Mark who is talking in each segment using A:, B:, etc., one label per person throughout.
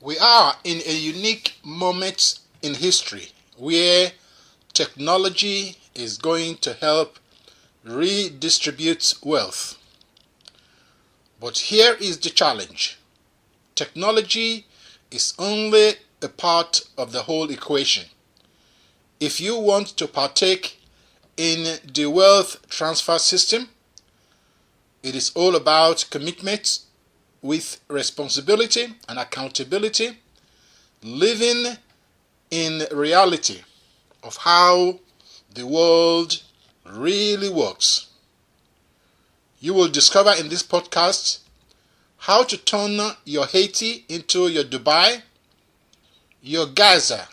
A: We are in a unique moment in history where technology is going to help redistribute wealth. But here is the challenge. Technology is only a part of the whole equation. If you want to partake in the wealth transfer system, it is all about commitment with responsibility and accountability, living in reality of how the world really works. You will discover in this podcast how to turn your Haiti into your Dubai, your Gaza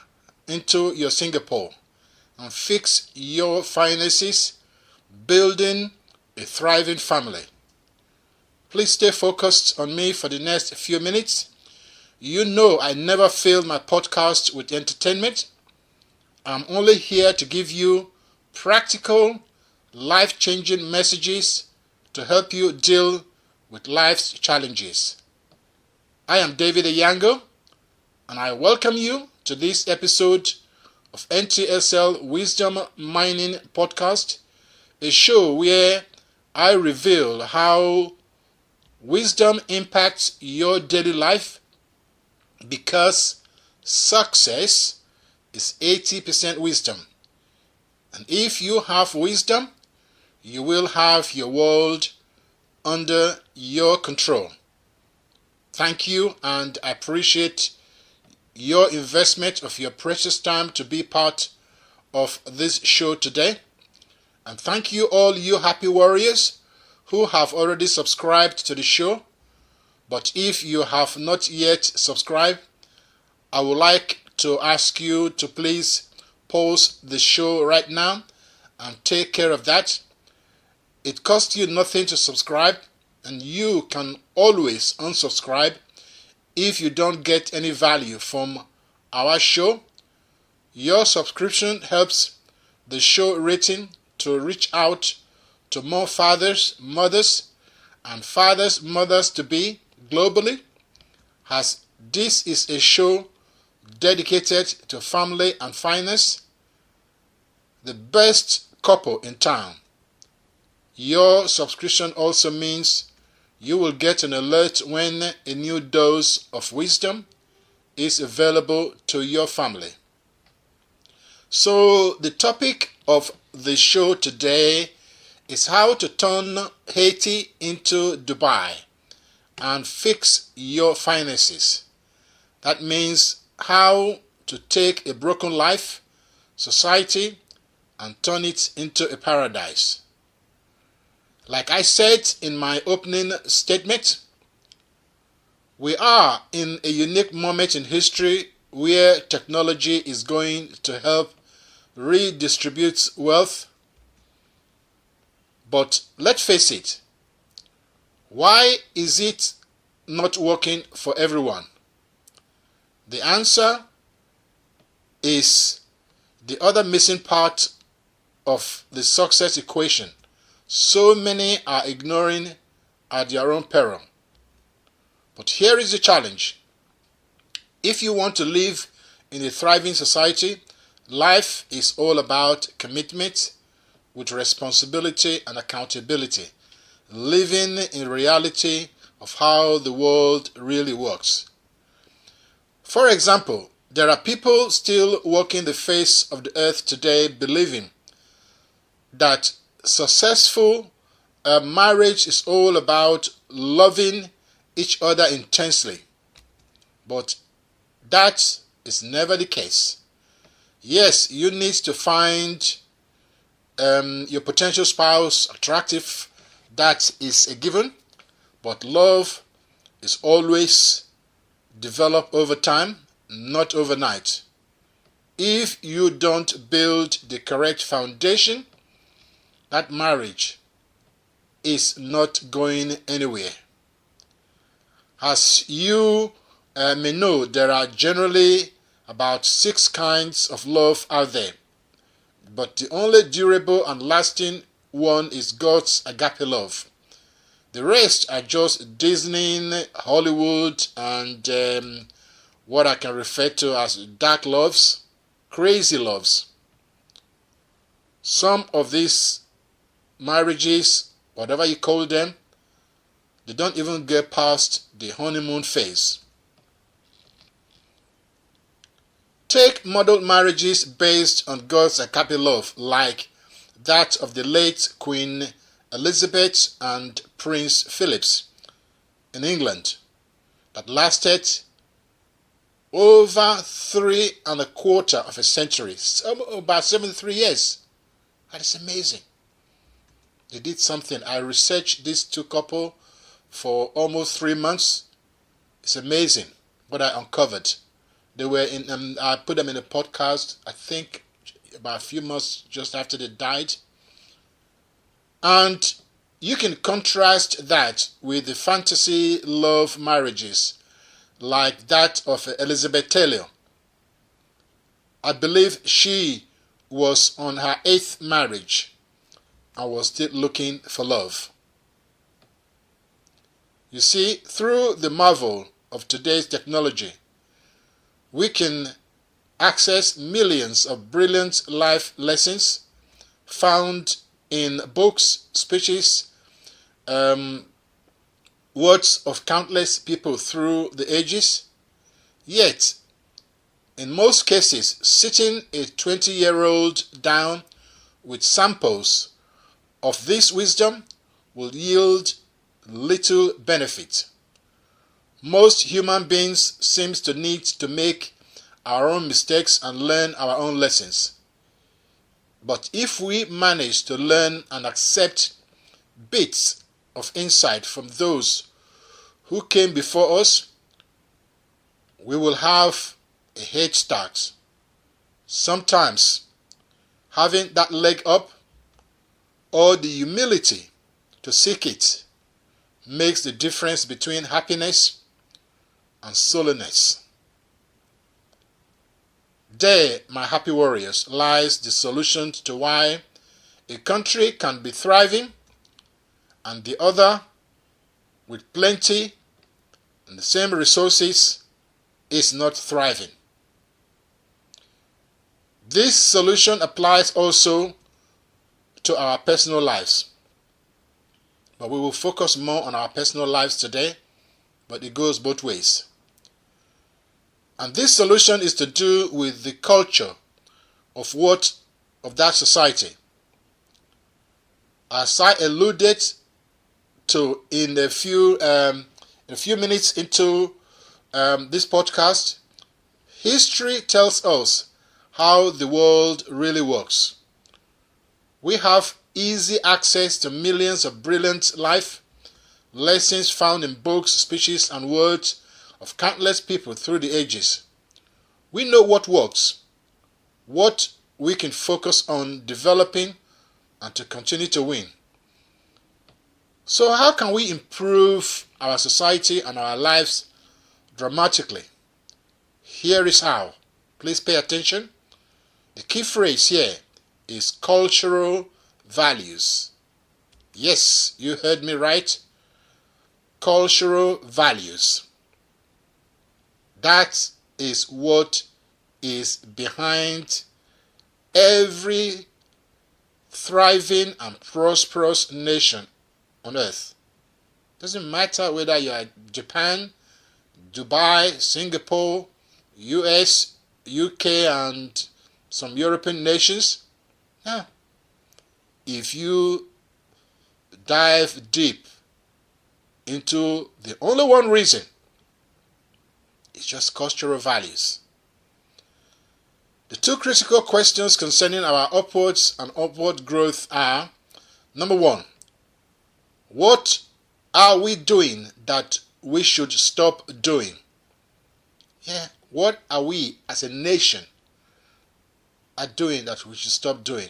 A: into your Singapore, and fix your finances, building a thriving family. Please stay focused on me for the next few minutes. You know I never fill my podcast with entertainment. I'm only here to give you practical, life-changing messages to help you deal with life's challenges. I am David Eyiangho, and I welcome you to this episode of NTSL Wisdom Mining Podcast, a show where I reveal how wisdom impacts your daily life, because success is 80% wisdom. And if you have wisdom, you will have your world under your control. Thank you, and I appreciate your investment of your precious time to be part of this show today. And thank you all you happy warriors who have already subscribed to the show. But if you have not yet subscribed, I would like to ask you to please pause the show right now and take care of that. It costs you nothing to subscribe, and you can always unsubscribe if you don't get any value from our show. Your subscription helps the show rating to reach out to more fathers, mothers, and fathers, mothers to be globally, as this is a show dedicated to family and finance, the best couple in town. Your subscription also means you will get an alert when a new dose of wisdom is available to your family. So the topic of the show today is how to turn Haiti into Dubai and fix your finances. That means how to take a broken life, society, and turn it into a paradise. Like I said in my opening statement, we are in a unique moment in history where technology is going to help redistribute wealth. But let's face it, why is it not working for everyone? The answer is the other missing part of the success equation so many are ignoring at their own peril. But here is the challenge. If you want to live in a thriving society, life is all about commitment with responsibility and accountability, living in reality of how the world really works. For example, there are people still walking the face of the earth today believing that successful marriage is all about loving each other intensely. But that is never the case. Yes, you need to find your potential spouse attractive. That is a given. But love is always developed over time, not overnight. If you don't build the correct foundation, that marriage is not going anywhere. As you may know, there are generally about 6 kinds of love out there. But the only durable and lasting one is God's Agape love. The rest are just Disney, Hollywood, and what I can refer to as dark loves, crazy loves. Some of these marriages, whatever you call them, they don't even get past the honeymoon phase. Take model marriages based on God's agape love, like that of the late Queen Elizabeth and Prince Philip in England, that lasted over 3¼ of a century, about 73 years. That is amazing. They did something. I researched these two couple for almost 3 months. It's amazing what I uncovered. They were in. I put them in a podcast, I think, about a few months just after they died. And you can contrast that with the fantasy love marriages, like that of Elizabeth Taylor. I believe she was on her 8th marriage and was still looking for love. You see, through the marvel of today's technology, we can access millions of brilliant life lessons found in books, speeches, words of countless people through the ages. Yet, in most cases, sitting a 20-year-old down with samples of this wisdom will yield little benefit. Most human beings seem to need to make our own mistakes and learn our own lessons. But if we manage to learn and accept bits of insight from those who came before us, we will have a head start. Sometimes having that leg up or the humility to seek it makes the difference between happiness and solousness. There, my happy warriors, lies the solution to why a country can be thriving and the other, with plenty and the same resources, is not thriving. This solution applies also to our personal lives. But we will focus more on our personal lives today, but it goes both ways. And this solution is to do with the culture of that society. As I alluded to in a few minutes into this podcast, history tells us how the world really works. We have easy access to millions of brilliant life lessons found in books, speeches, and words of countless people through the ages. We know what works, what we can focus on developing, and to continue to win. So how can we improve our society and our lives dramatically? Here is how. Please pay attention. The key phrase here is cultural values. Yes, you heard me right. Cultural values. That is what is behind every thriving and prosperous nation on earth. Doesn't matter whether you are Japan, Dubai, Singapore, US, UK, and some European nations. Yeah. If you dive deep into the only one reason, it's just cultural values. The two critical questions concerning our upwards and upward growth are, number one, what are we doing that we should stop doing? Yeah, what are we as a nation are doing that we should stop doing?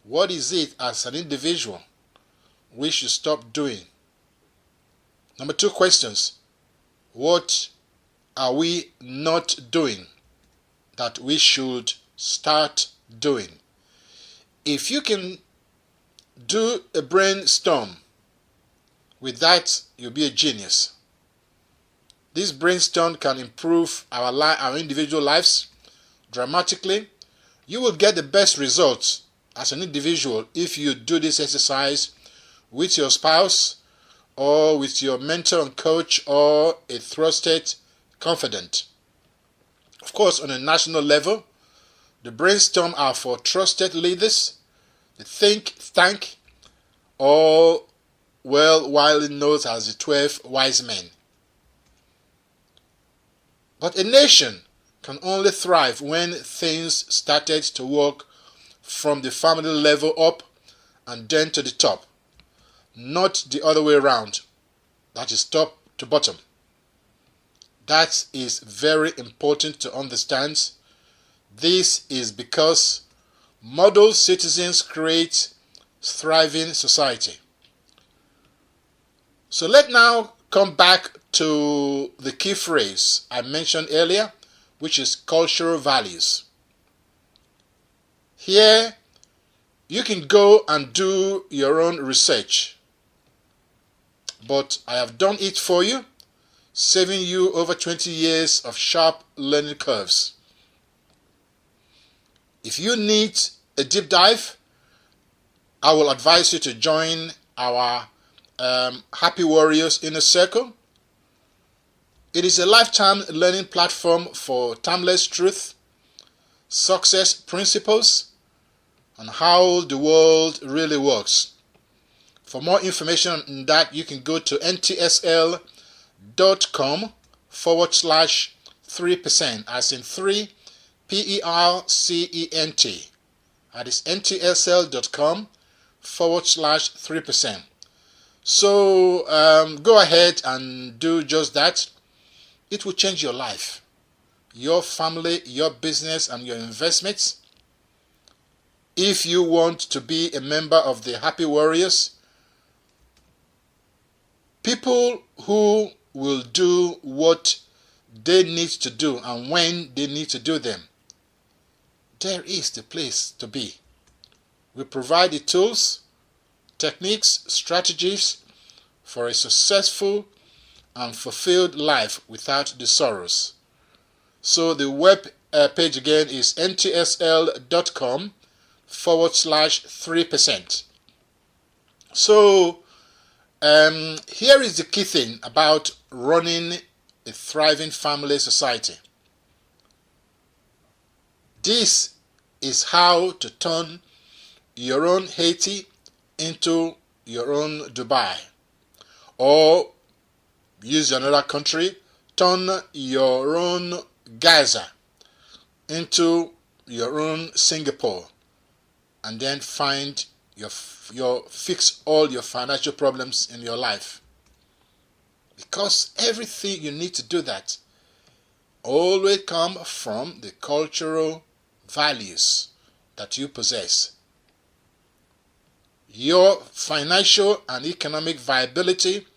A: What is it as an individual we should stop doing? Number two questions, what are we not doing that we should start doing? If you can do a brainstorm with that, you'll be a genius. This brainstorm can improve our individual lives dramatically. You will get the best results as an individual if you do this exercise with your spouse or with your mentor and coach or a trusted confidant. Of course, on a national level, the brainstorm are for trusted leaders, the think tank, or widely known as the 12 wise men. But a nation can only thrive when things started to work from the family level up and then to the top, not the other way around, that is top to bottom. That is very important to understand. This is because model citizens create thriving society. So let's now come back to the key phrase I mentioned earlier, which is cultural values. Here, you can go and do your own research, but I have done it for you, saving you over 20 years of sharp learning curves. If you need a deep dive, I will advise you to join our Happy Warriors Inner Circle. It is a lifetime learning platform for timeless truth, success principles, and how the world really works. For more information on that, you can go to ntsl.com/3%, as in 3 PERCENT. That is ntsl.com/3%. So go ahead and do just that. It will change your life, your family, your business, and your investments. If you want to be a member of the Happy Warriors, people who will do what they need to do and when they need to do them, there is the place to be. We provide the tools, techniques, strategies for a successful and fulfilled life without the sorrows. So the web page again is ntsl.com/3%. So here is the key thing about running a thriving family society. This is how to turn your own Haiti into your own Dubai, or use another country, turn your own Gaza into your own Singapore, and then find fix all your financial problems in your life. Because everything you need to do that always come from the cultural values that you possess. Your financial and economic viability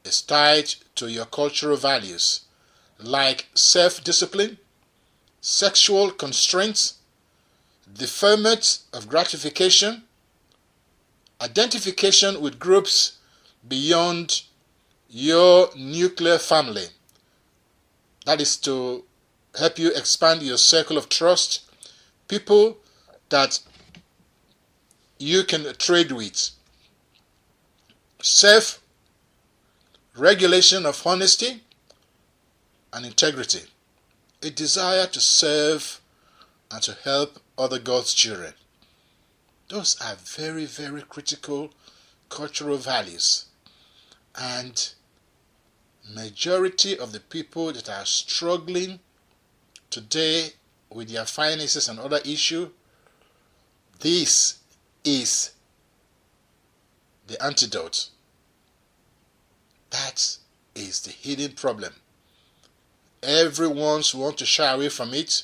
A: is tied to your cultural values, like self-discipline, sexual constraints, deferment of gratification, identification with groups beyond your nuclear family. That is to help you expand your circle of trust, people that you can trade with. Self-regulation of honesty and integrity. A desire to serve and to help other God's children. Those are very, very critical cultural values. And majority of the people that are struggling today with their finances and other issues, this is the antidote. That is the hidden problem. Everyone wants to shy away from it.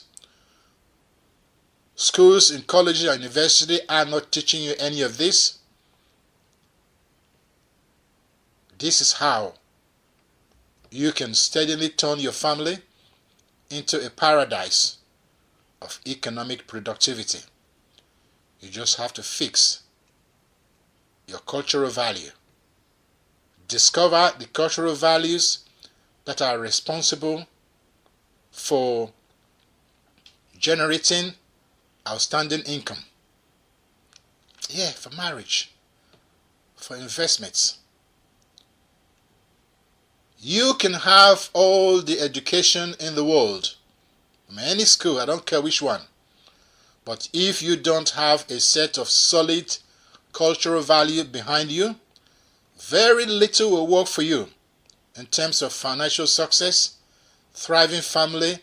A: Schools in colleges and university are not teaching you any of this. This is how you can steadily turn your family into a paradise of economic productivity. You just have to fix your cultural value. Discover the cultural values that are responsible for generating outstanding income. Yeah, for marriage, for investments. You can have all the education in the world, from any school, I don't care which one. But if you don't have a set of solid cultural value behind you, very little will work for you in terms of financial success, thriving family,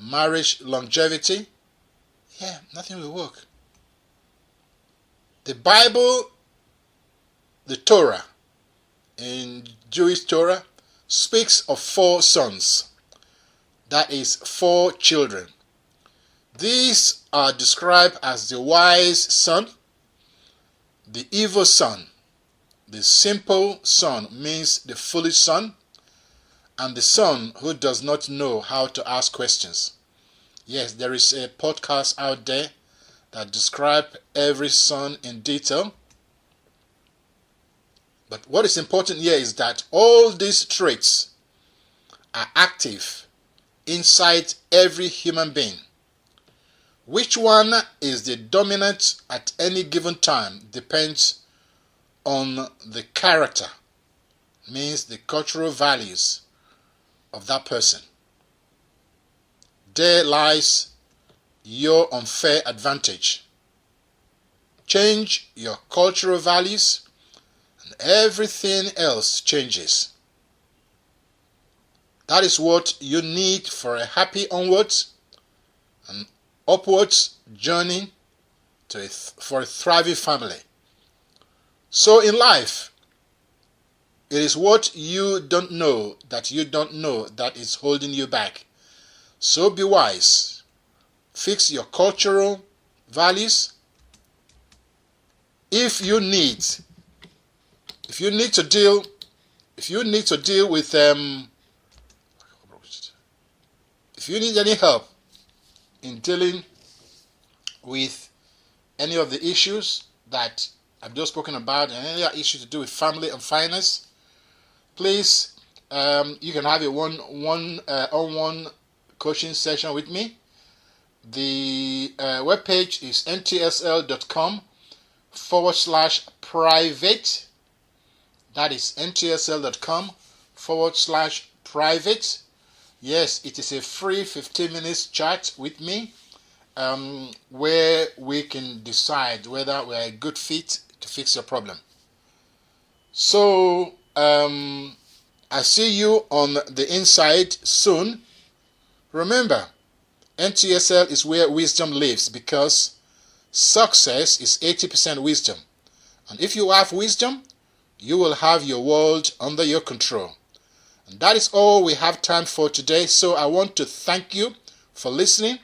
A: marriage longevity. Yeah, nothing will work. The Bible, the Torah, in Jewish Torah, speaks of 4 sons. That is 4 children. These are described as the wise son, the evil son, the simple son means the foolish son, and the son who does not know how to ask questions. Yes, there is a podcast out there that describes every son in detail. But what is important here is that all these traits are active inside every human being. Which one is the dominant at any given time depends on the character, means the cultural values of that person. There lies your unfair advantage. Change your cultural values and everything else changes. That is what you need for a happy onwards and upwards journey for a thriving family. So in life, it is what you don't know that is holding you back. So be wise. Fix your cultural values. If you need to deal with if you need any help in dealing with any of the issues that I've just spoken about, and any other issue to do with family and finance, please, you can have a one-on-one coaching session with me. The webpage is ntsl.com/private. That is ntsl.com/private. Yes, it is a free 15 minutes chat with me, where we can decide whether we are a good fit to fix your problem. So, I see you on the inside soon. Remember, NTSL is where wisdom lives, because success is 80% wisdom. And if you have wisdom, you will have your world under your control. And that is all we have time for today. So I want to thank you for listening.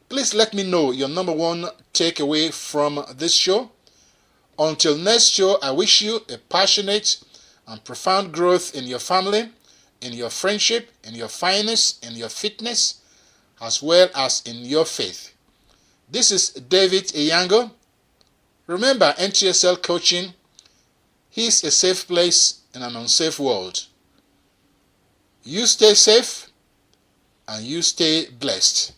A: Please let me know your number one takeaway from this show. Until next show, I wish you a passionate and profound growth in your family, in your friendship, in your finance, in your fitness, as well as in your faith. This is David Eyiangho. Remember, NTSL coaching is a safe place in an unsafe world. You stay safe and you stay blessed.